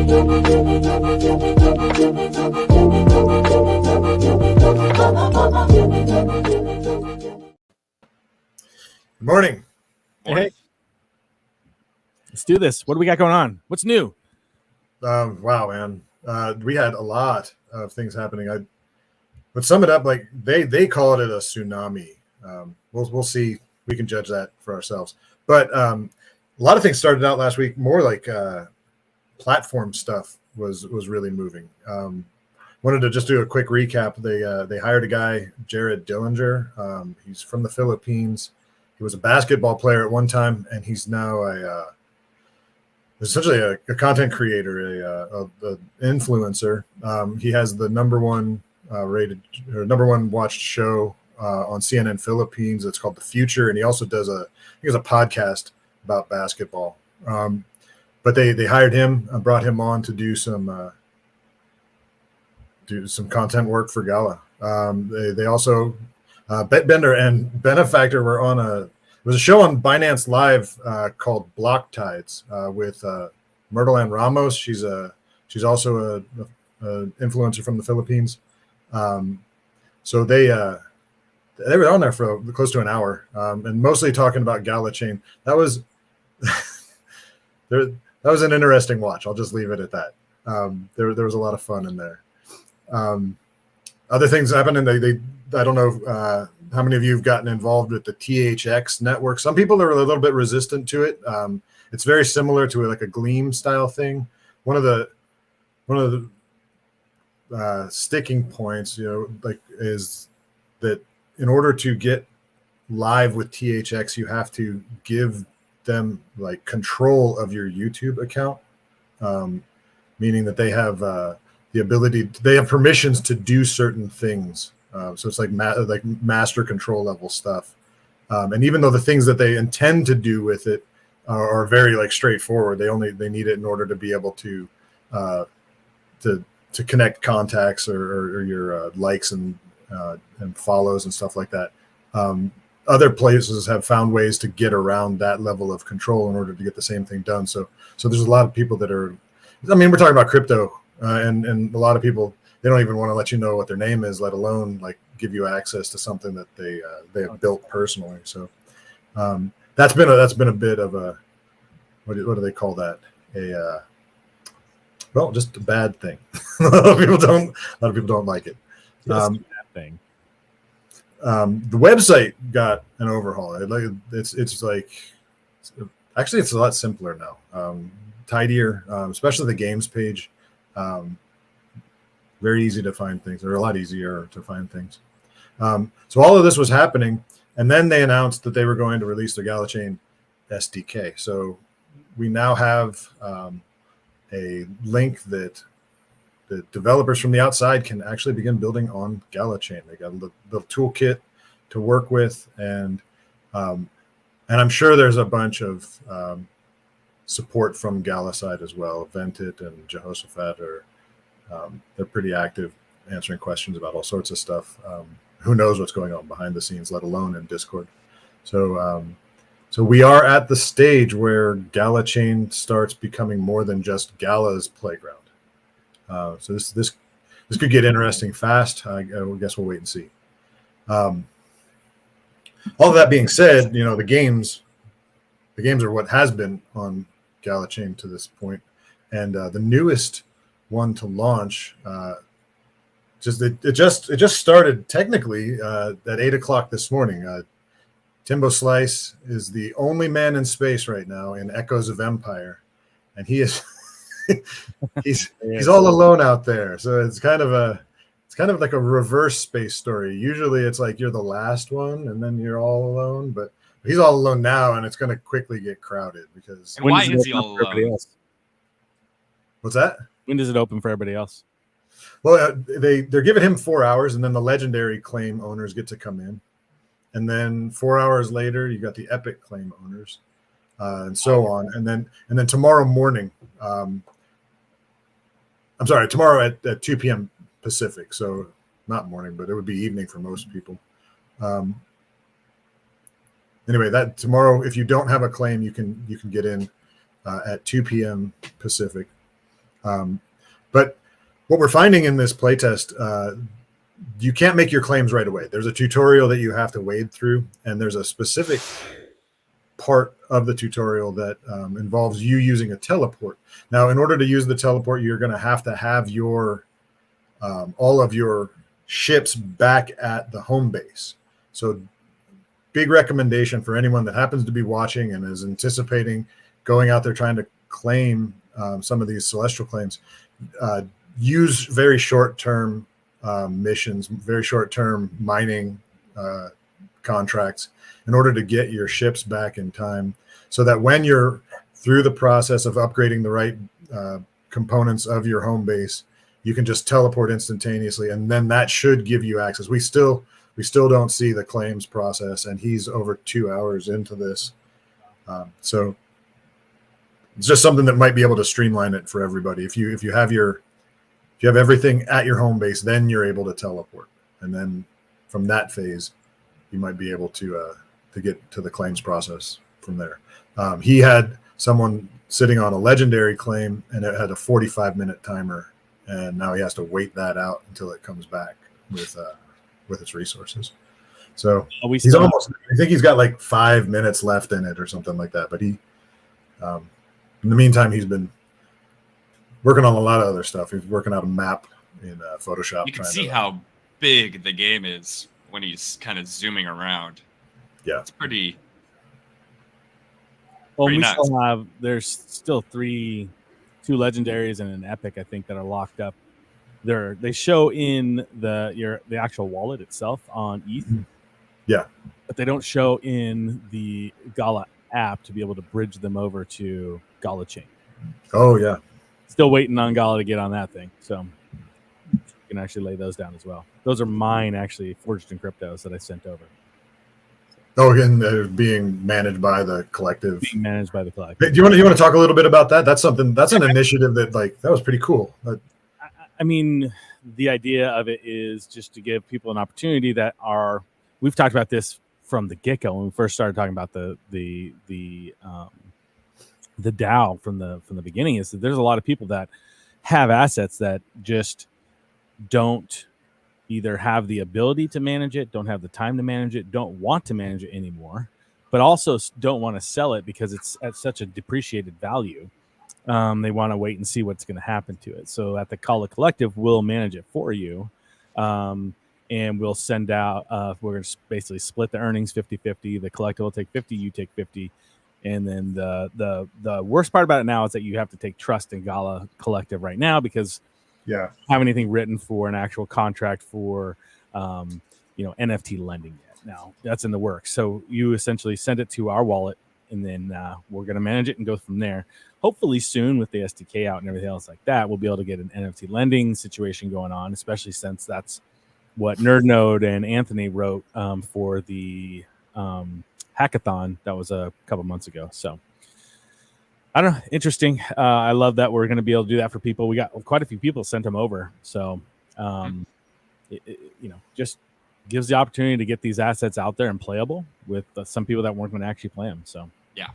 Good morning. Hey, let's do this. What do we got going on? What's new? Wow, man. We had a lot of things happening. I would sum it up like they called it a tsunami. We'll see. We can judge that for ourselves. But a lot of things started out last week. More like platform stuff was really moving. Wanted to just do a quick recap. They hired a guy, Jared Dillinger. He's from the Philippines. He was a basketball player at one time, and he's now essentially a content creator, a influencer. He has the number one rated or number one watched show on CNN Philippines. It's called The Future, and he also does a podcast about basketball. But they hired him and brought him on to do some content work for Gala. They also Bet Bender and Benefactor were on it was a show on Binance Live called Block Tides with Myrtle Ann Ramos. She's also a influencer from the Philippines. So they were on there for close to an hour and mostly talking about Gala Chain. That was that was an interesting watch. I'll just leave it at that. There was a lot of fun in there. Other things happened, and they I don't know how many of you have gotten involved with the THX network. Some people are a little bit resistant to it. It's very similar to like a Gleam style thing. One of the sticking points, is that in order to get live with THX, you have to give them like control of your YouTube account, meaning that they have the ability. They have permissions to do certain things. So it's like master control level stuff. And even though the things that they intend to do with it are very like straightforward, they need it in order to be able to connect contacts or your likes and follows and stuff like that. Other places have found ways to get around that level of control in order to get the same thing done. So there's a lot of people that are, I mean, we're talking about crypto and a lot of people, they don't even want to let you know what their name is, let alone like give you access to something that they have built personally. So that's been a bit of a what do they call that? Just a bad thing. A lot of people don't like it. Bad thing. The website got an overhaul. It's actually it's a lot simpler now, tidier, especially the games page. Very easy to find things, or a lot easier to find things. So all of this was happening, and then they announced that they were going to release their Gala Chain SDK. So we now have a link that the developers from the outside can actually begin building on Gala Chain. They got a little toolkit to work with, and I'm sure there's a bunch of support from Gala side as well. Ventit and Jehoshaphat they're pretty active answering questions about all sorts of stuff. Who knows what's going on behind the scenes, let alone in Discord. So we are at the stage where Gala Chain starts becoming more than just Gala's playground. So this could get interesting fast. I guess we'll wait and see. All of that being said, the games are what has been on Gala Chain to this point, and the newest one to launch it just started technically at 8:00 this morning. Timbo Slice is the only man in space right now in Echoes of Empire, and he is he's all alone out there. So it's kind of like a reverse space story. Usually it's like you're the last one and then you're all alone, but he's all alone now, and it's going to quickly get crowded because. And why is he all alone? What's that? When does it open for everybody else? Well, they're giving him 4 hours, and then the legendary claim owners get to come in. And then 4 hours later, you got the epic claim owners, and so on. And then tomorrow morning, tomorrow at 2 p.m. Pacific. So not morning, but it would be evening for most people. Anyway, that tomorrow, if you don't have a claim, you can get in at 2 p.m. Pacific. But what we're finding in this playtest, you can't make your claims right away. There's a tutorial that you have to wade through, and there's a specific part of the tutorial that involves you using a teleport. Now, in order to use the teleport, you're going to have your all of your ships back at the home base. So big recommendation for anyone that happens to be watching and is anticipating going out there trying to claim some of these celestial claims. Use very short-term missions, very short-term mining contracts in order to get your ships back in time, so that when you're through the process of upgrading the right components of your home base, you can just teleport instantaneously, and then that should give you access. We still don't see the claims process, and he's over 2 hours into this, so it's just something that might be able to streamline it for everybody. If you have everything at your home base, then you're able to teleport, and then from that phase, you might be able to get to the claims process from there. He had someone sitting on a legendary claim, and it had a 45-minute timer, and now he has to wait that out until it comes back with its resources. So he's almost. I think he's got like 5 minutes left in it or something like that. But he, in the meantime, he's been working on a lot of other stuff. He's working out a map in Photoshop. You can see how big the game is when he's kind of zooming around. Yeah, it's pretty. Well, pretty we nuts. still have. There's still two legendaries and an epic, I think, that are locked up. They show in the actual wallet itself on ETH. Yeah, but they don't show in the Gala app to be able to bridge them over to Gala Chain. Oh yeah. Still waiting on Gala to get on that thing, so you can actually lay those down as well. Those are mine, actually, forged in cryptos that I sent over. Oh, again, they're being managed by the collective. Being managed by the collective. Do you want to talk a little bit about that? That's an initiative that that was pretty cool. I mean, the idea of it is just to give people an opportunity that are. We've talked about this from the get-go when we first started talking about the DAO from the beginning. Is that there's a lot of people that have assets that just don't either have the ability to manage it, don't have the time to manage it, don't want to manage it anymore, but also don't want to sell it because it's at such a depreciated value. They want to wait and see what's going to happen to it. So at the Gala Collective, we'll manage it for you. And we'll send out, we're going to basically split the earnings 50-50. The collective will take 50, you take 50. And then the worst part about it now is that you have to take trust in Gala Collective right now because have anything written for an actual contract for NFT lending yet. Now that's in the works. So you essentially send it to our wallet, and then we're going to manage it and go from there. Hopefully soon with the SDK out and everything else like that, we'll be able to get an NFT lending situation going on, especially since that's what NerdNode and Anthony wrote for the hackathon that was a couple months ago. So I don't know. Interesting. I love that we're going to be able to do that for people. We got quite a few people sent them over. So, just gives the opportunity to get these assets out there and playable with some people that weren't going to actually play them. So, yeah.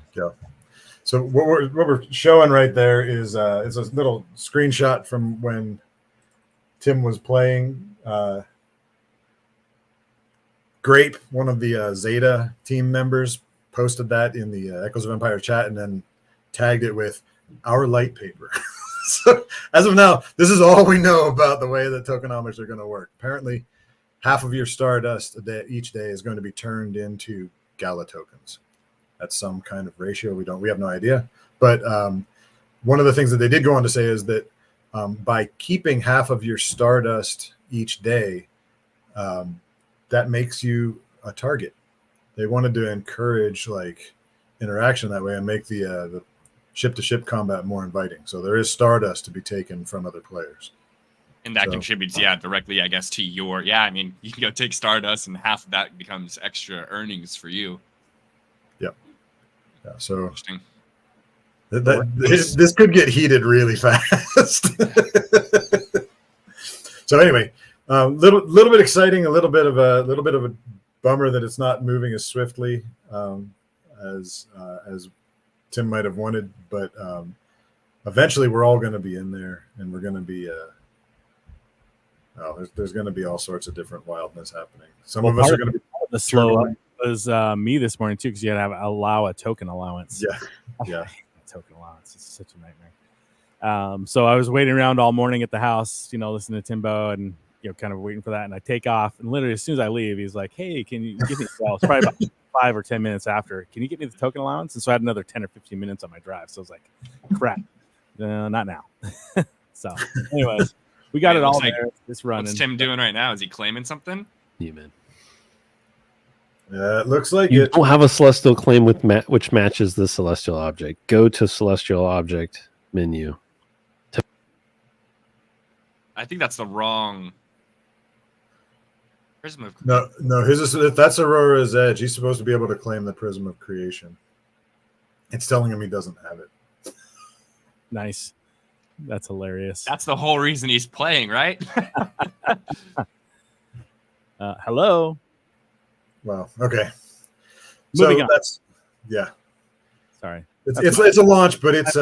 So what we're showing right there is a little screenshot from when Tim was playing. Grape, one of the Zeta team members, posted that in the Echoes of Empire chat and then tagged it with our light paper. So as of now, this is all we know about the way that tokenomics are going to work. Apparently, half of your Stardust each day is going to be turned into Gala tokens. That's some kind of ratio. We have no idea. But one of the things that they did go on to say is that by keeping half of your Stardust each day, that makes you a target. They wanted to encourage interaction that way and make the ship-to-ship combat more inviting. So there is Stardust to be taken from other players. And that contributes, directly, I guess, to your, I mean, you can go take Stardust and half of that becomes extra earnings for you. Yep. Yeah, so interesting. This could get heated really fast. So anyway, little bit exciting, a little bit of a bummer that it's not moving as swiftly as Tim might have wanted, but eventually we're all going to be in there, and we're going to be there's going to be all sorts of different wildness happening. Some of us are going to be the slow was me this morning too, because you had to allow a token allowance. Yeah. Token allowance is such a nightmare. So I was waiting around all morning at the house, listening to Timbo and kind of waiting for that. And I take off, and literally as soon as I leave, he's like, "Hey, can you give me?" Well, it's probably about 5 or 10 minutes after. Can you get me the token allowance? And so I had another 10 or 15 minutes on my drive. So I was like, "Crap, not now." So, anyways, we got it all like, there. It's running. What's Tim doing right now? Is he claiming something? You man. It looks like you don't have a celestial claim with which matches the celestial object. Go to celestial object menu. I think that's the wrong Prism of no. His is, if that's Aurora's Edge, he's supposed to be able to claim the Prism of Creation. It's telling him he doesn't have it. Nice. That's hilarious. That's the whole reason he's playing, right? Hello. Wow. Okay. Moving on. Sorry. That's It's a launch, but it's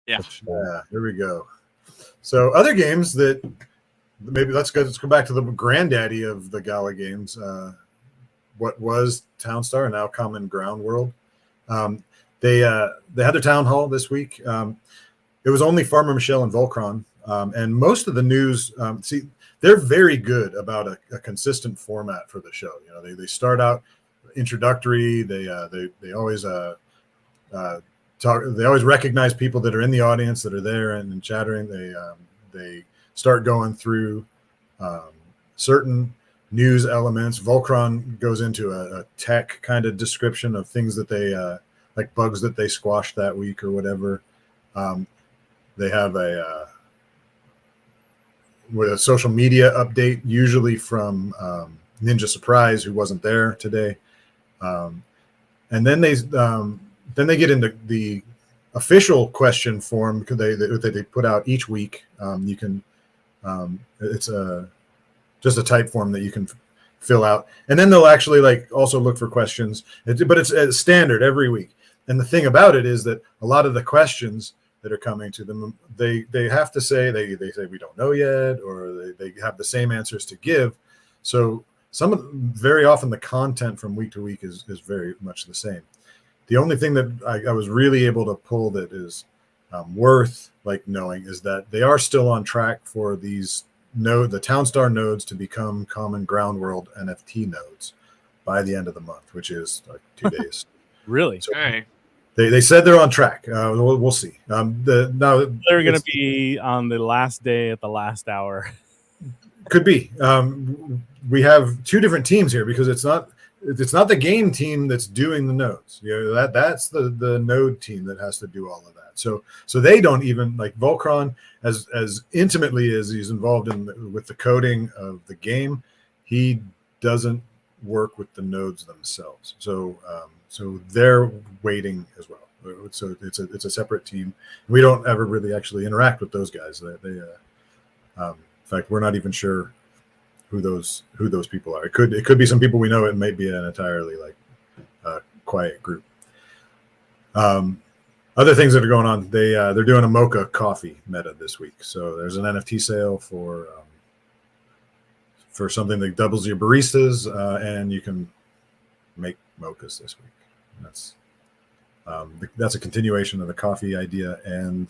Yeah. Here we go. So other games that maybe let's go back to the granddaddy of the Gala Games. What was Townstar and now Common Ground World. They had their town hall this week. It was only Farmer Michelle and Volcron, and most of the news. They're very good about a consistent format for the show. They start out introductory. They always talk. They always recognize people that are in the audience that are there and chattering. They start going through certain news elements. Volcron goes into a tech kind of description of things that they like bugs that they squashed that week or whatever. They have with a social media update, usually from Ninja Surprise, who wasn't there today, and then they get into the official question form because they put out each week. You can it's just a type form that you can fill out, and then they'll actually also look for questions. But it's standard every week. And the thing about it is that a lot of the questions that are coming to them, they have to say they say we don't know yet, or they have the same answers to give. So very often the content from week to week is very much the same. The only thing that I was really able to pull that is worth knowing is that they are still on track for the Townstar nodes to become Common Ground World NFT nodes by the end of the month, which is 2 days. Really? So, Okay. They said they're on track. We'll see. They're going to be on the last day at the last hour. Could be. We have two different teams here because it's not the game team that's doing the nodes. That's the node team that has to do all of that. So they don't even Volcron as intimately as he's involved with the coding of the game. He doesn't work with the nodes themselves. So they're waiting as well. So it's a separate team. We don't ever really actually interact with those guys. In fact, we're not even sure who those people are. It could be some people we know. It may be an entirely quiet group. Other things that are going on. They're doing a mocha coffee meta this week. So there's an NFT sale for something that doubles your baristas, and you can make mochas this week. That's a continuation of the coffee idea, and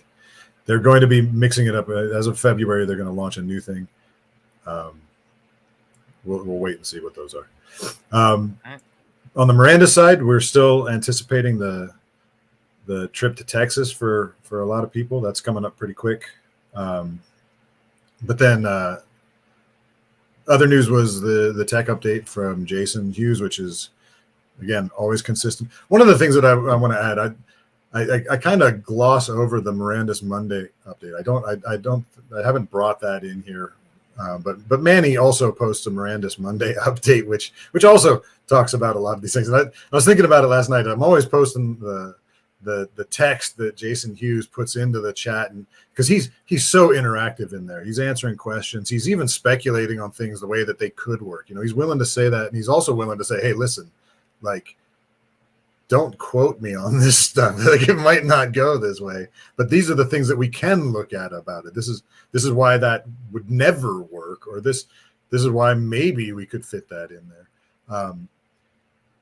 they're going to be mixing it up. As of February, they're going to launch a new thing. We'll wait and see what those are. On the Miranda side, we're still anticipating the trip to Texas for a lot of people. That's coming up pretty quick. But then other news was the tech update from Jason Hughes, which is, again, always consistent. One of the things that I want to add, I kind of gloss over the Miranda's Monday update. I haven't brought that in here, but Manny also posts a Miranda's Monday update, which also talks about a lot of these things. And I was thinking about it last night. I'm always posting the text that Jason Hughes puts into the chat, and because he's so interactive in there. He's answering questions. He's even speculating on things the way that they could work. He's willing to say that, and he's also willing to say, hey, listen, don't quote me on this stuff. Like, it might not go this way, but these are the things that we can look at about it. This is why that would never work, or this is why maybe we could fit that in there.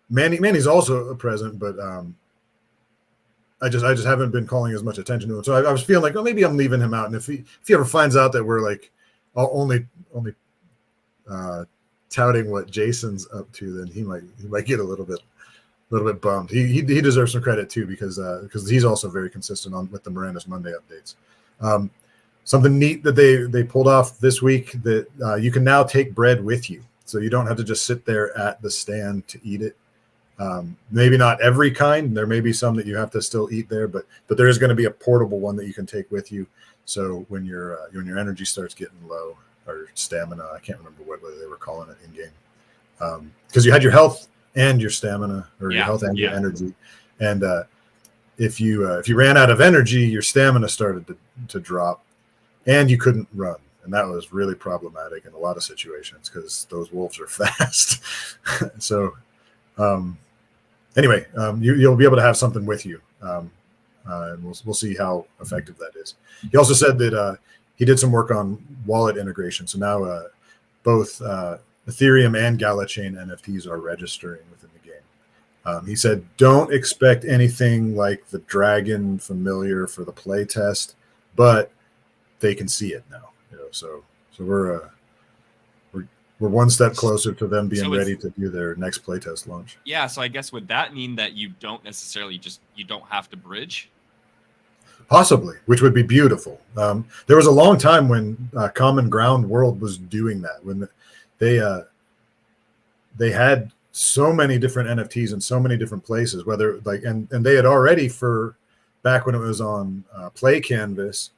Manny's also a present, but I just haven't been calling as much attention to him. So I was feeling like, oh, maybe I'm leaving him out. And if he ever finds out that we're like only touting what Jason's up to, then he might get a little bit bummed. He deserves some credit too, because he's also very consistent with the Miranda's Monday updates. Something neat that they pulled off this week, that you can now take bread with you, so you don't have to just sit there at the stand to eat it. Maybe not every kind. There may be some that you have to still eat there, but there is going to be a portable one that you can take with you. So when your energy starts getting low, or stamina, I can't remember whether they were calling it in game, because you had your health and your stamina, or your health and your energy, and if you ran out of energy, your stamina started to drop, and you couldn't run, and that was really problematic in a lot of situations because those wolves are fast. So anyway, you'll be able to have something with you, and we'll see how effective that is. He also said that he did some work on wallet integration, so now both Ethereum and Gala Chain NFTs are registering within the game. He said, don't expect anything like the Dragon familiar for the play test, but they can see it now. So we're one step closer to them being ready to do their next playtest launch. Yeah, so I guess would that mean that you don't have to bridge? Possibly, which would be beautiful. There was a long time when Common Ground World was doing that, when they had so many different NFTs in so many different places, whether like, and they had already, for back when it was on Play Canvas,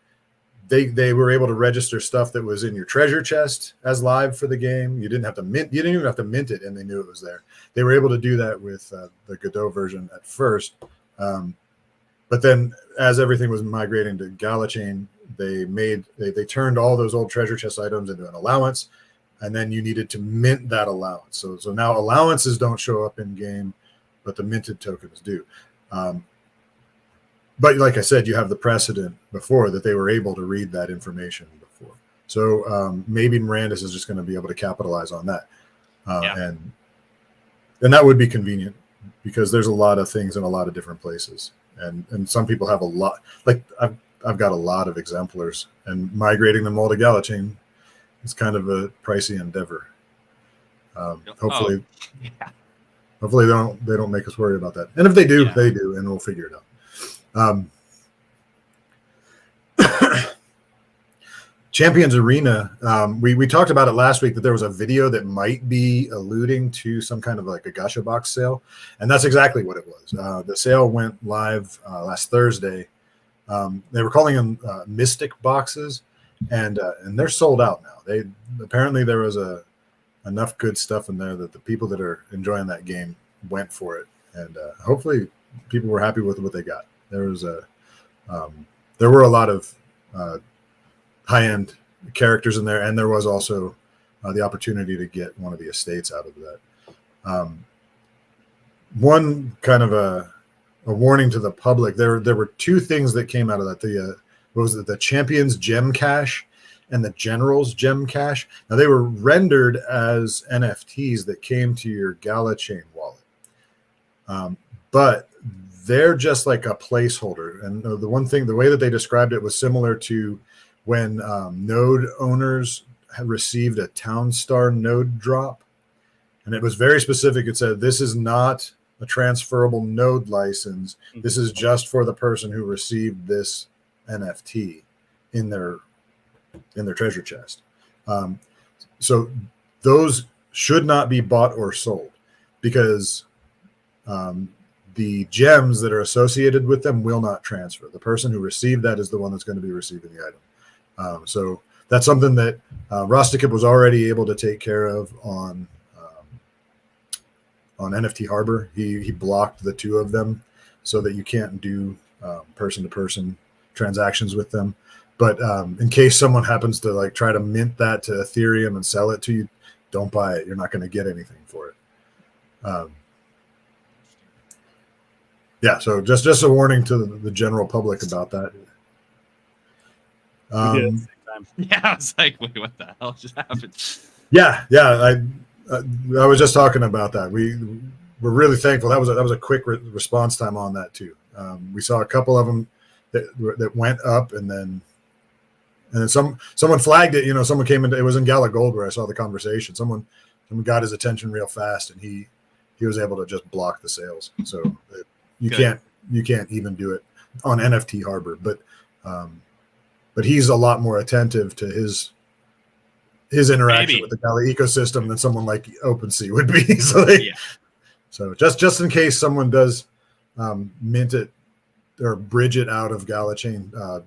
they were able to register stuff that was in your treasure chest as live for the game. You didn't even have to mint it, and they knew it was there. They were able to do that with the Godot version at first. But then as everything was migrating to Gala Chain, they turned all those old treasure chest items into an allowance, and then you needed to mint that allowance. So now allowances don't show up in game, but the minted tokens do. But like I said, you have the precedent before that they were able to read that information before. So maybe Miranda's is just going to be able to capitalize on that. And that would be convenient, because there's a lot of things in a lot of different places. And some people have a lot, like I've got a lot of exemplars, and migrating them all to Gala Chain is kind of a pricey endeavor. Hopefully they don't make us worry about that. And if they do, they do, and we'll figure it out. Champions Arena, we talked about it last week, that there was a video that might be alluding to some kind of like a gacha box sale, and that's exactly what it was. The sale went live last Thursday. They were calling them Mystic boxes, and they're sold out now. Apparently there was enough good stuff in there that the people that are enjoying that game went for it, and hopefully people were happy with what they got. There were a lot of high-end characters in there, and there was also the opportunity to get one of the estates out of that. One kind of a warning to the public: there were two things that came out of that. The Champions Gem Cache and the Generals Gem Cache. Now, they were rendered as NFTs that came to your Gala Chain wallet, but they're just like a placeholder. And the way that they described it was similar to when node owners had received a Townstar node drop. And it was very specific. It said, this is not a transferable node license. This is just for the person who received this NFT in their treasure chest. So those should not be bought or sold, because the gems that are associated with them will not transfer. The person who received that is the one that's going to be receiving the item. So that's something that Rusticip was already able to take care of on NFT Harbor. He blocked the two of them so that you can't do person-to-person transactions with them. But in case someone happens to like try to mint that to Ethereum and sell it to you, don't buy it. You're not going to get anything for it. Yeah, so just a warning to the general public about that. We did it at the same time. Yeah, I was like, wait, what the hell just happened? Yeah. I was just talking about that. We're really thankful. That was a quick response time on that too. We saw a couple of them that went up, and then someone flagged it. You know, someone came in. It was in Gala Gold where I saw the conversation. Someone got his attention real fast, and he was able to just block the sales. So you Good. can't even do it on NFT Harbor, but he's a lot more attentive to his interaction Maybe. with the Gala ecosystem than someone like OpenSea would be. So just in case someone does mint it or bridge it out of Gala chain, I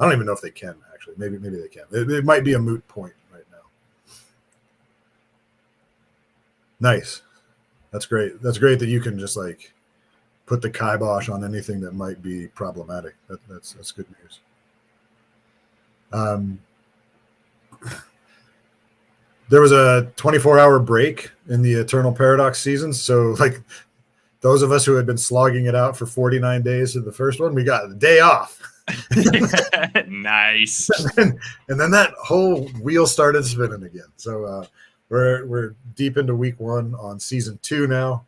don't even know if they can actually. Maybe they can. It might be a moot point right now. Nice. That's great. That's great that you can just like put the kibosh on anything that might be problematic. That's good news. There was a 24-hour break in the Eternal Paradox seasons. So like those of us who had been slogging it out for 49 days in the first one, we got a day off. Nice. And then that whole wheel started spinning again. So we're deep into week 1 on season 2 now.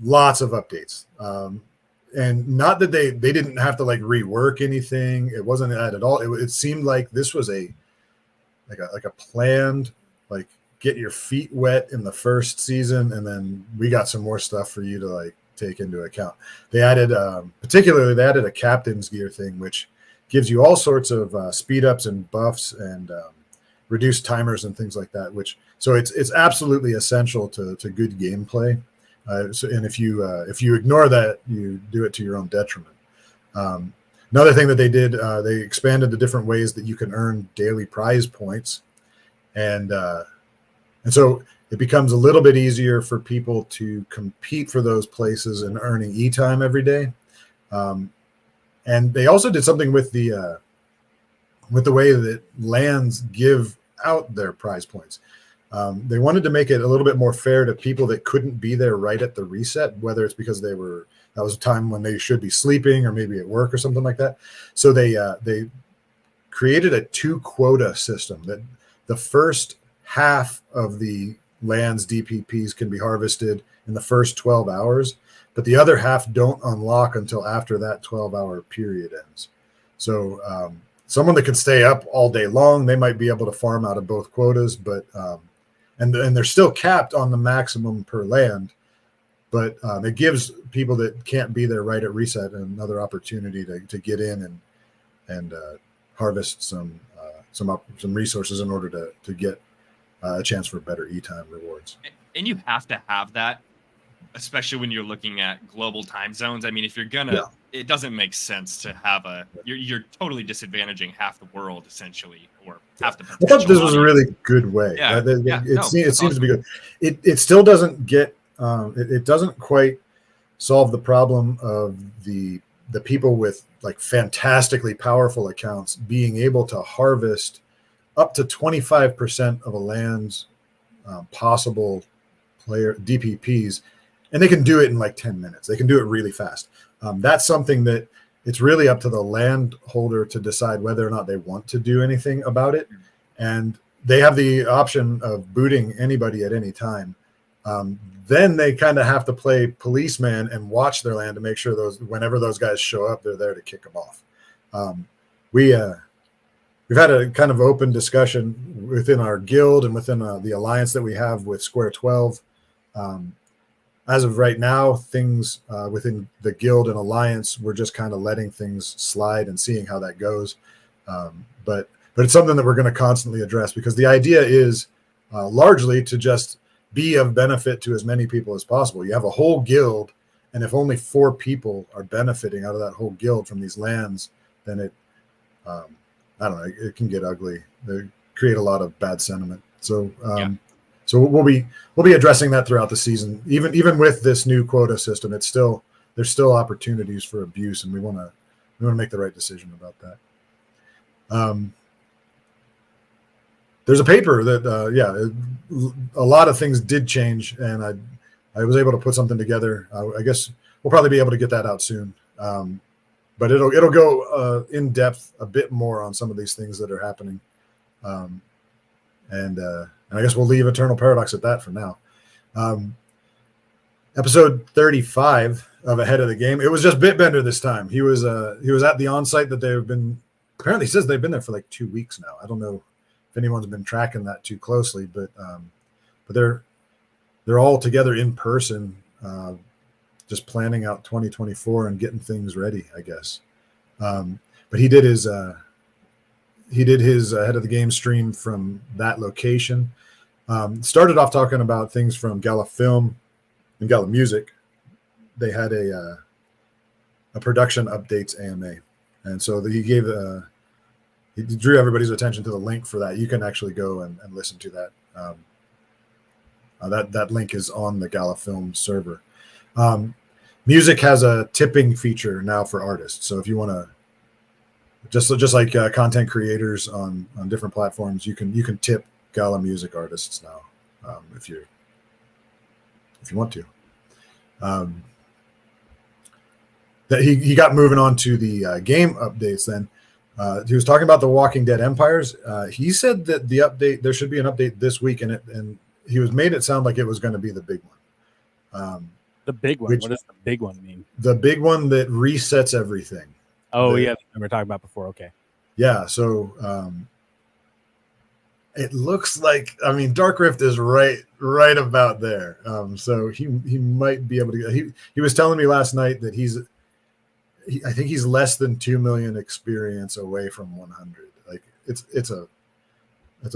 Lots of updates. And not that they didn't have to like rework anything. It wasn't that at all. It seemed like this was a planned, like get your feet wet in the first season, and then we got some more stuff for you to like take into account. They added particularly a captain's gear thing, which gives you all sorts of speed ups and buffs and reduced timers and things like that, so it's absolutely essential to good gameplay. And if you ignore that, you do it to your own detriment. Another thing that they did, they expanded the different ways that you can earn daily prize points, and so it becomes a little bit easier for people to compete for those places and earning e-time every day. And they also did something with the way that lands give out their prize points. They wanted to make it a little bit more fair to people that couldn't be there right at the reset, whether it's because that was a time when they should be sleeping or maybe at work or something like that. So they created a 2 quota system that the first half of the land's DPPs can be harvested in the first 12 hours, but the other half don't unlock until after that 12-hour period ends. So someone that can stay up all day long, they might be able to farm out of both quotas, but and they're still capped on the maximum per land, but it gives people that can't be there right at reset another opportunity to get in and harvest some resources in order to get a chance for better e-time rewards. And you have to have that, especially when you're looking at global time zones. I mean, if you're gonna, it doesn't make sense to have you're totally disadvantaging half the world essentially, or half the potential. I thought this was a really good way. Yeah, it seems to be good. It still doesn't get it doesn't quite solve the problem of the people with like fantastically powerful accounts being able to harvest up to 25% of a land's possible player DPPs, and they can do it in like 10 minutes. They can do it really fast. That's something that it's really up to the landholder to decide whether or not they want to do anything about it. And they have the option of booting anybody at any time. Then they kind of have to play policeman and watch their land to make sure whenever those guys show up, they're there to kick them off. We've had a kind of open discussion within our guild and within the alliance that we have with Square 12. As of right now, things within the guild and alliance, we're just kind of letting things slide and seeing how that goes. But it's something that we're going to constantly address, because the idea is largely to just be of benefit to as many people as possible. You have a whole guild, and if only 4 people are benefiting out of that whole guild from these lands, then it I don't know, it can get ugly. They create a lot of bad sentiment. So so we'll be addressing that throughout the season. Even with this new quota system, there's still opportunities for abuse, and we want to make the right decision about that. There's a paper that a lot of things did change, and I was able to put something together. I guess we'll probably be able to get that out soon. But it'll go in depth a bit more on some of these things that are happening. And I guess we'll leave Eternal Paradox at that for now. Episode 35 of Ahead of the Game. It was just Bitbender this time. He was at the on-site that they've been, apparently says they've been there for like 2 weeks now. I don't know if anyone's been tracking that too closely, but they're all together in person, just planning out 2024 and getting things ready, I guess. But he did his Ahead of the Game stream from that location. Started off talking about things from Gala Film and Gala Music. They had a production updates AMA, and so he drew everybody's attention to the link for that. You can actually go and listen to that. That link is on the Gala Film server. Music has a tipping feature now for artists. So if you want to, just like content creators on different platforms, you can tip Gala Music artists now if you want to. That he got moving on to the game updates. Then he was talking about the Walking Dead Empires. He said that there should be an update this week, and he made it sound like it was going to be the big one. The big one. What does the big one mean? The big one that resets everything. Oh, yeah, we were talking about before. Okay. Yeah, so it looks like, Dark Rift is right about there. So he might be able to. He was telling me last night that I think he's less than 2 million experience away from 100. Like it's a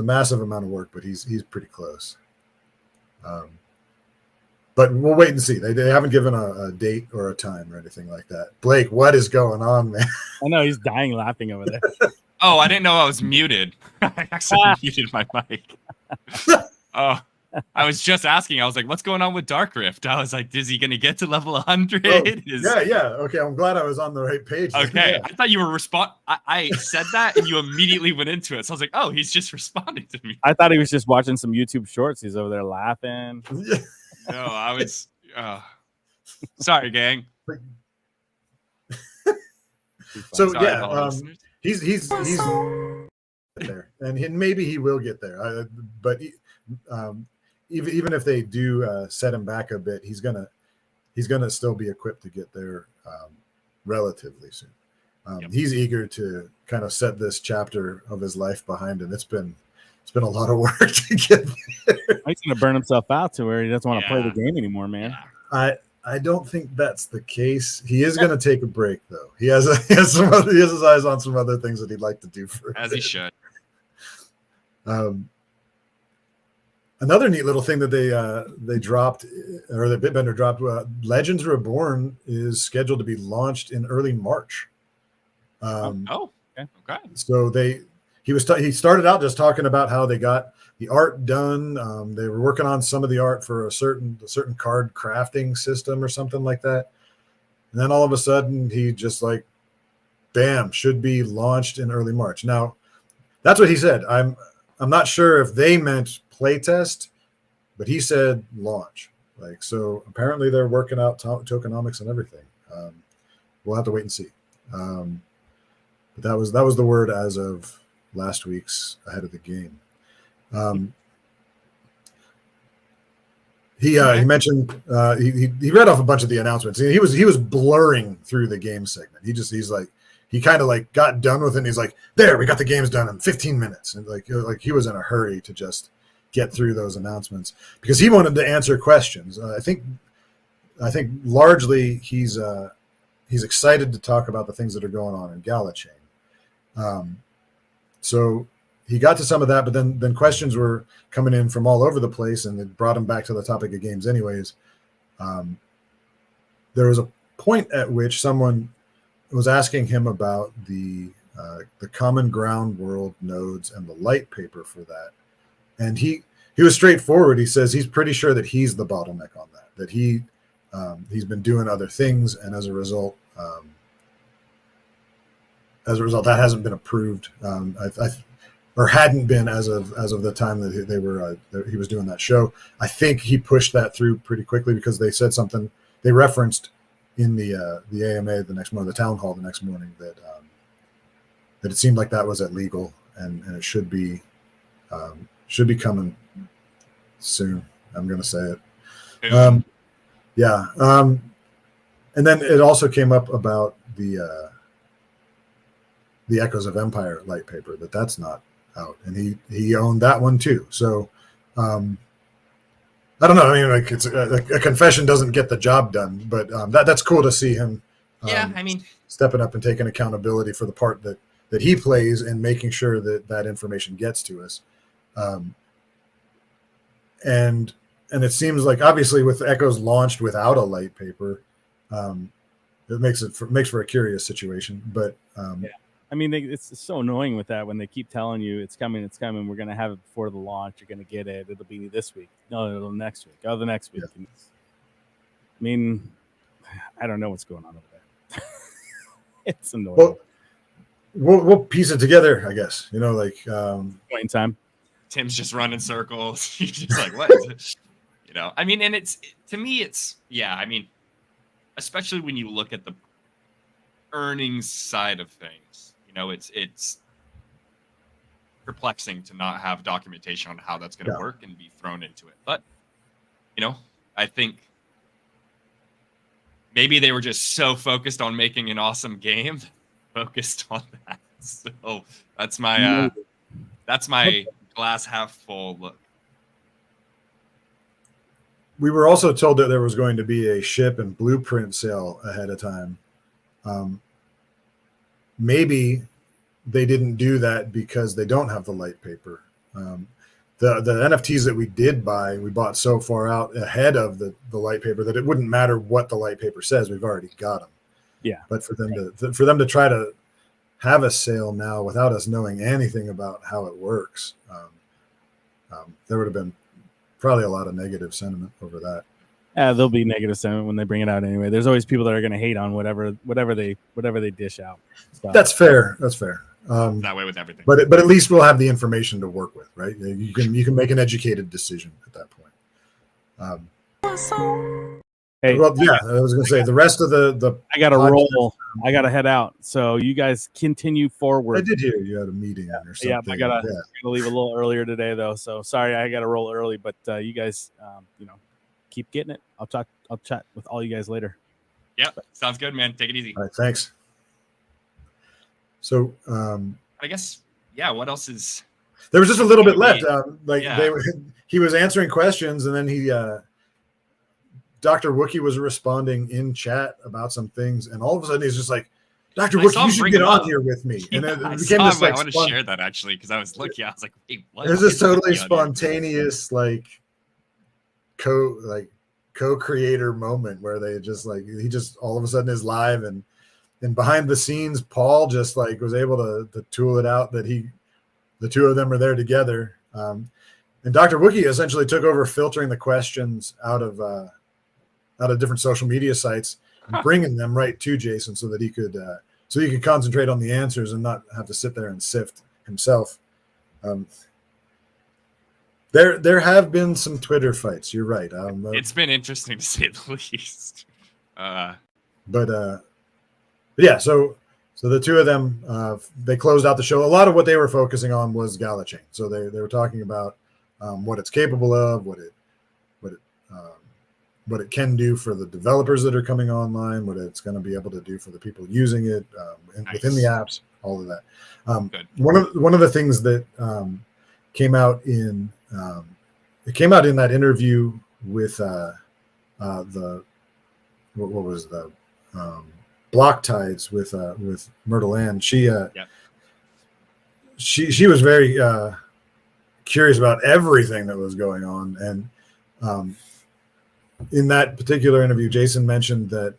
massive amount of work, but he's pretty close. But we'll wait and see. They haven't given a date or a time or anything like that. Blake, what is going on, man? I know he's dying laughing over there. Oh, I didn't know I was muted. I accidentally muted my mic. Oh, I was just asking. I was like, what's going on with Dark Rift? I was like, is he going to get to level 100? Oh, yeah. Okay, I'm glad I was on the right page. Okay, Yeah. I thought you were I said that and you immediately went into it. So I was like, oh, he's just responding to me. I thought he was just watching some YouTube shorts. He's over there laughing. No, I was. Sorry, gang. So Sorry, yeah, he's there, and maybe he will get there. But even if they do set him back a bit, he's gonna still be equipped to get there relatively soon. He's eager to kind of set this chapter of his life behind him. It's been a lot of work to get there. He's gonna burn himself out to where he doesn't want to play the game anymore, man. Yeah. I don't think that's the case. He is going to take a break, though. He has his eyes on some other things that he'd like to do for. As he should. Another neat little thing that they dropped, or that Bitbender dropped, Legends Reborn is scheduled to be launched in early March. Okay. So he started out just talking about how they got the art done. They were working on some of the art for a certain card crafting system or something like that. And then all of a sudden he just like, bam, should be launched in early March. Now, that's what he said. I'm not sure if they meant playtest, but he said launch. Like, so apparently they're working out tokenomics and everything. We'll have to wait and see. But that was the word as of last week's Ahead of the Game. He mentioned he read off a bunch of the announcements. He was blurring through the game segment. He kind of like got done with it. And he's like, there, we got the games done in 15 minutes. And like he was in a hurry to just get through those announcements because he wanted to answer questions. I think largely he's excited to talk about the things that are going on in Gala Chain. So he got to some of that, but then questions were coming in from all over the place, and it brought him back to the topic of games anyways. There was a point at which someone was asking him about the Common Ground World nodes and the light paper for that. And he was straightforward. He says he's pretty sure that he's the bottleneck on that he's been doing other things, and as a result, that hasn't been approved. or hadn't been as of the time that they were that he was doing that show. I think he pushed that through pretty quickly because they said something they referenced in the AMA the next morning, the town hall the next morning, that it seemed like that was illegal and it should be coming soon. I'm going to say it. Yeah. And then it also came up about the Echoes of Empire light paper, that's not out, and he owned that one too. So I don't know. I mean, like, it's a confession doesn't get the job done, but that's cool to see him. Yeah, I mean, stepping up and taking accountability for the part that he plays and making sure that information gets to us. And it seems like, obviously, with Echoes launched without a light paper, it makes for a curious situation. But yeah. I mean, it's so annoying with that when they keep telling you it's coming. We're going to have it before the launch. You're going to get it. It'll be this week. No, it'll next week. Oh, the next week. Yeah. I mean, I don't know what's going on over there. It's annoying. Well, we'll piece it together, I guess. Like point in time. Tim's just running circles. You're just like, what is it? I mean, and to me, yeah. I mean, especially when you look at the earnings side of things. It's perplexing to not have documentation on how that's going to work and be thrown into it. But, I think maybe they were just so focused on making an awesome game, focused on that. So that's my glass half full look. We were also told that there was going to be a ship and blueprint sale ahead of time. Maybe they didn't do that because they don't have the light paper. The NFTs that we did buy, we bought so far out ahead of the light paper that it wouldn't matter what the light paper says. We've already got them. Yeah. But for them to try to have a sale now without us knowing anything about how it works, there would have been probably a lot of negative sentiment over that. There'll be negative sentiment when they bring it out anyway. There's always people that are going to hate on whatever they dish out. So. That's fair. That way with everything. But at least we'll have the information to work with, right? You can make an educated decision at that point. Hey, well, yeah, I was going to say the rest of the. I got to roll. I got to head out. So you guys continue forward. I did hear you had a meeting or something. Yeah, I got to leave a little earlier today though. So sorry, I got to roll early. But you guys, keep getting it. I'll chat with all you guys later. Yep. Sounds good, man. Take it easy. All right. Thanks. So, I guess, yeah. What else is there was just a little bit left. He was answering questions and then Dr. Wookie was responding in chat about some things. And all of a sudden he's just like, Dr. Wookie, you should get on here with me. And it became this I want to share that actually. Cause I was looking, I was like, wait, what? It was this totally spontaneous, co-creator moment where they just he just all of a sudden is live and behind the scenes Paul just was able to tool it out that the two of them are there together, and Dr. Wookie essentially took over filtering the questions out of different social media sites and bringing them right to Jason so that he could concentrate on the answers and not have to sit there and sift himself. There have been some Twitter fights. You're right. It's been interesting to say the least. But yeah, so the two of them, they closed out the show. A lot of what they were focusing on was Gala Chain. So they were talking about what it's capable of, what it can do for the developers that are coming online, what it's going to be able to do for the people using it within the apps, all of that. One of the things that came out in that interview with what was the Block Tides with Myrtle Ann. She was very curious about everything that was going on, and in that particular interview, Jason mentioned that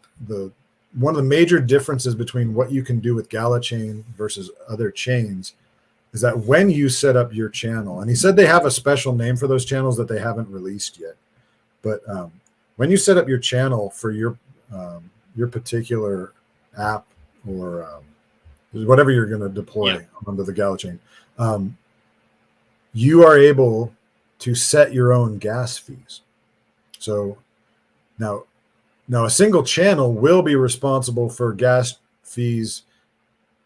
one of the major differences between what you can do with Gala Chain versus other chains is that when you set up your channel, and he said they have a special name for those channels that they haven't released yet, but when you set up your channel for your particular app or whatever you're going to deploy onto the Gala Chain, you are able to set your own gas fees. So now a single channel will be responsible for gas fees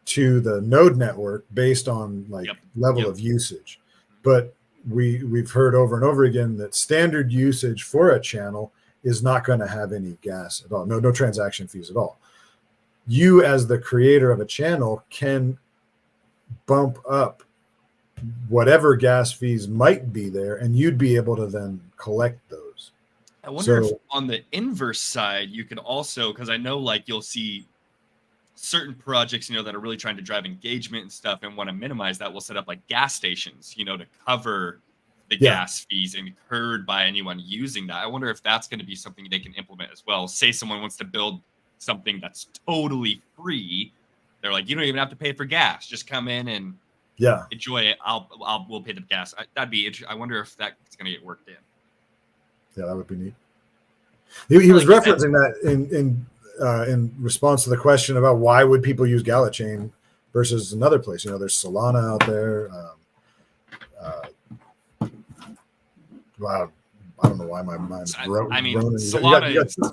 to the node network based on like level of usage. But we've heard over and over again that standard usage for a channel is not going to have any gas at all. No transaction fees at all. You as the creator of a channel can bump up whatever gas fees might be there, and you'd be able to then collect those. I wonder if on the inverse side, you could also, because I know like you'll see certain projects, that are really trying to drive engagement and stuff and want to minimize that, will set up like gas stations, to cover the gas fees incurred by anyone using that. I wonder if that's going to be something they can implement as well. Say someone wants to build something that's totally free. They're like, you don't even have to pay for gas. Just come in and enjoy it. We'll pay the gas. That'd be interesting. I wonder if that's going to get worked in. Yeah, that would be neat. He was referencing that in response to the question about why would people use Gala Chain versus another place. There's Solana out there. Wow, I don't know why my mind's Solana.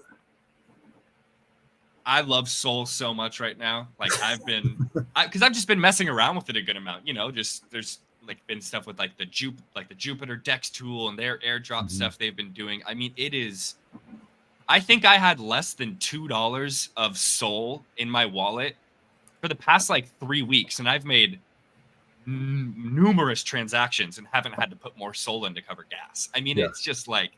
I love Sol so much right now. Like because I've just been messing around with it a good amount. Just there's like been stuff with like the Jupiter Dex tool and their airdrop stuff they've been doing. I mean, it is. I think I had less than $2 of Sol in my wallet for the past like 3 weeks, and I've made numerous transactions and haven't had to put more Sol in to cover gas. I mean, it's just like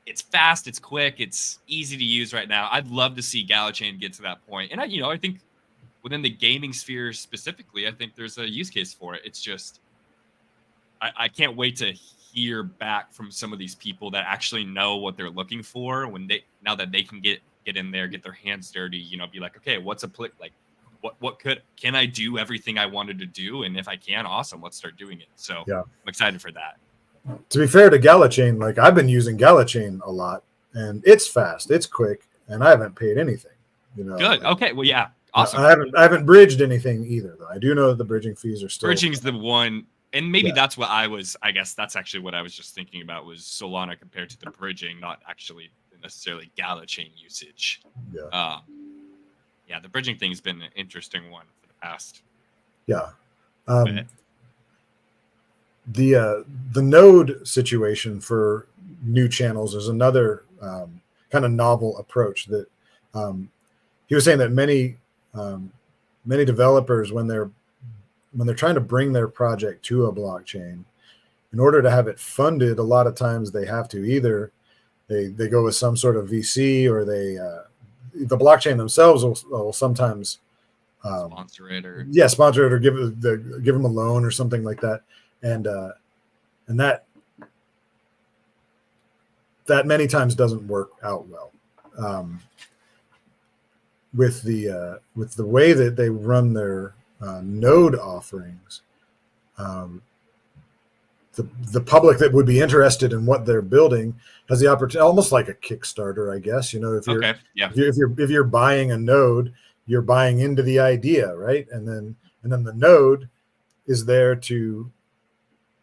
it's fast, it's quick, it's easy to use right now. I'd love to see Gala Chain get to that point, and I think within the gaming sphere specifically, I think there's a use case for it. It's just I can't wait to hear back from some of these people that actually know what they're looking for now that they can get in there, get their hands dirty, be like, okay, what's can I do everything I wanted to do? And if I can, awesome, let's start doing it. So I'm excited for that. To be fair to Gala Chain, like I've been using Gala Chain a lot, and it's fast, it's quick, and I haven't paid anything. Good. Okay. Well, yeah. Awesome. I haven't bridged anything either, though. I do know that the bridging fees are still. Bridging's the one. And maybe that's what I guess that's actually what I was just thinking about was Solana compared to the bridging, not actually necessarily Gala Chain usage. Yeah. The bridging thing has been an interesting one for the past. Yeah. The node situation for new channels is another kind of novel approach that he was saying that many developers, when they're trying to bring their project to a blockchain, in order to have it funded, a lot of times they have to either they go with some sort of VC, or the blockchain themselves will sometimes sponsor it or give them a loan or something like that, and that many times doesn't work out well. With the way that they run their node offerings, the public that would be interested in what they're building has the opportunity, almost like a Kickstarter, I guess. If you're buying a node, you're buying into the idea, right? And then the node is there to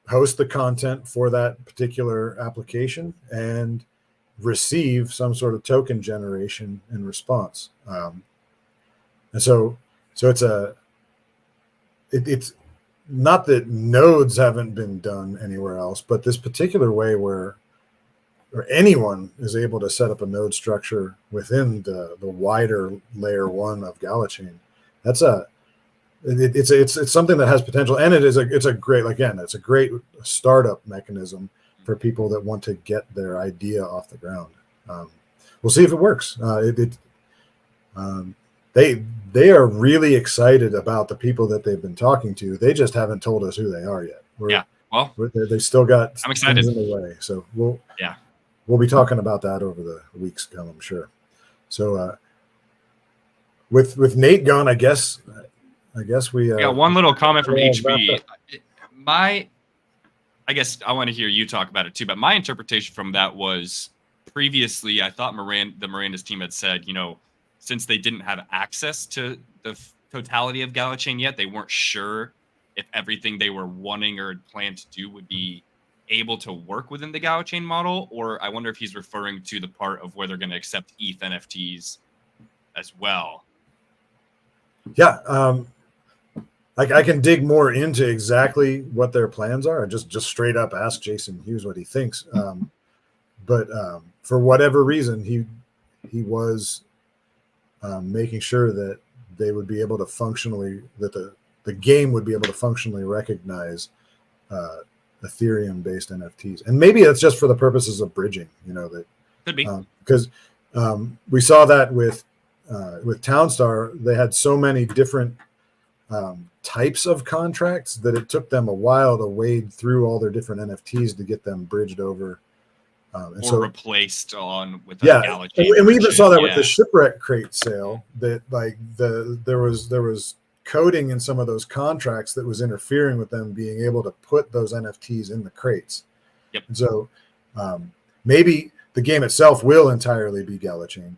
host the content for that particular application and receive some sort of token generation in response. And so it's not that nodes haven't been done anywhere else, but this particular way where anyone is able to set up a node structure within the wider layer one of Gala Chain, it's something that has potential, and it's a great startup mechanism for people that want to get their idea off the ground. We'll see if it works. They are really excited about the people that they've been talking to. They just haven't told us who they are yet. They still got I'm excited things in the way. So we'll be talking about that over the weeks to come, I'm sure. So with Nate gone, I guess we got one little comment from HB. I guess I want to hear you talk about it too, but my interpretation from that was previously I thought the Miranda's team had said, since they didn't have access to the totality of Gala Chain yet, they weren't sure if everything they were wanting or had planned to do would be able to work within the Gala chain model, or I wonder if he's referring to the part of where they're going to accept ETH NFTs as well. Yeah, I can dig more into exactly what their plans are. I just straight up ask Jason Hughes what he thinks. But for whatever reason, he was making sure that they would be able to functionally, that the game would be able to functionally recognize Ethereum-based NFTs, and maybe it's just for the purposes of bridging. That Could be because we saw that with Townstar. They had so many different types of contracts that it took them a while to wade through all their different NFTs to get them bridged over. or replaced on with yeah, Gala chain and we even saw that with the yeah. shipwreck crate sale. That like there was coding in some of those contracts that was interfering with them being able to put those NFTs in the crates. Yep. And so maybe the game itself will entirely be Gala chain,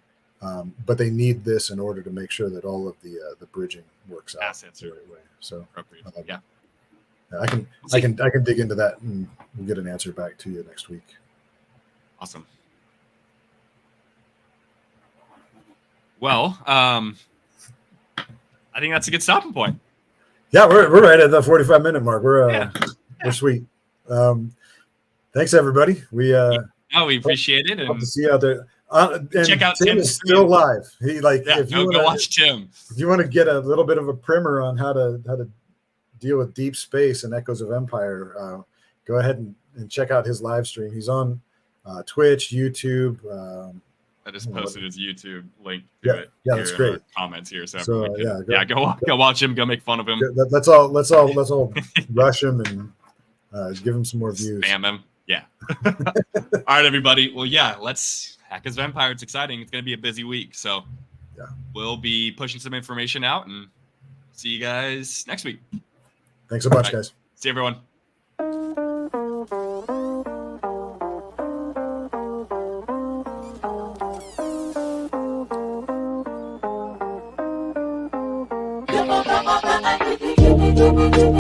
but they need this in order to make sure that all of the bridging works out Assets the are right way. So appropriate. Yeah. I can dig into that, and we'll get an answer back to you next week. Awesome. Well, I think that's a good stopping point. Yeah, we're right at the 45-minute mark. We're sweet. Thanks everybody. We appreciate it, hope and to see you out there. And check out Tim Tim's is still stream. live. He if you go watch Tim. If you want to get a little bit of a primer on how to deal with deep space and Echoes of Empire, go ahead and check out his live stream. He's on Twitch, YouTube. I just posted his YouTube link to it. Yeah, that's great. Comments here, so go watch him. Go make fun of him. Let's all rush him and give him some more views. Spam him. Yeah. All right, everybody. Well, yeah, let's Echoes of Empire. It's exciting. It's going to be a busy week, so we'll be pushing some information out, and see you guys next week. Thanks so much, guys. See everyone.